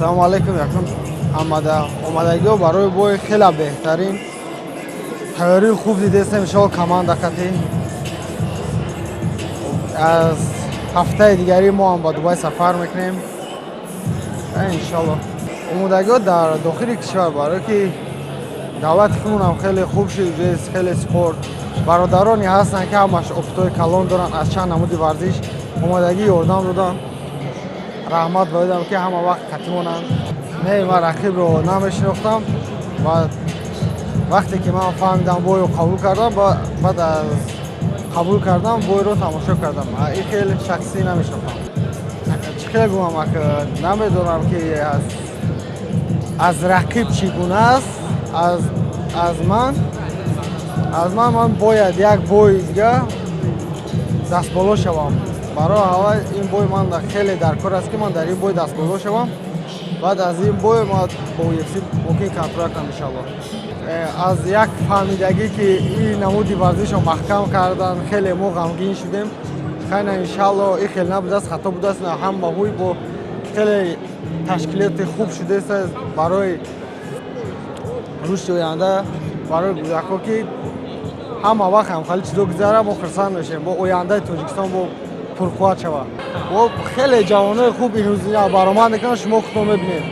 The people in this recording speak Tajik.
Ассалому алайкум. Якум омадагиҳо барои бои хеле беҳтарин тайёрии хуб дидестем. Иншоалло команда кати аз ҳафтаи дигари мо ҳам ба Дубай сафар мекунем. Иншоалло омодагиҳо дар дохили кишвар барое ки давлати худмон ҳам хеле хуб шудест, хеле спорт. Бародароне ҳастанд ки ҳамаш опитҳои калон доранд, аз чанд намуди варзиш омодагӣ ёрдам додан. раҳмат боидам ки ҳама вақт катимонанд. Ман рақибро намешинохтам ва вақте ки ман фаҳмидам бойро қабул кардам, баъд аз қабул кардан бойро тамошо кардам. Ин хеле шахсӣ намешинохтам. Чӣ хеле гумам намедонам ки аз рақиб чӣ гуна аст. Аз ман бояд як бои дига дастболо шавам. Барои ҳавай ин бой ман хеле даркор аст ки ман дар ин бой дастболо шавам. Баъд аз ин бой ман бо UFC мумкин контрол кунам иншалло. Аз як фаҳмидагӣ ки ин намуди варзишро маҳкам кардан хеле мо ғамгин шудем. Хайна иншалло ин хеле набудааст, хато будааст. Ҳамаҳуй бо хеле ташкилоти хуб шудааст барои рушди оянда, барои гузако ки ҳама вақт ҳамхали чизо гузара, мо хурсанд мешавем. Бо ояндаи Тоҷикистон бо пурқувват шавад. Бо хеле ҷавонои хуб ин рӯзина баромад мекунанд, шумо худтон мебинед.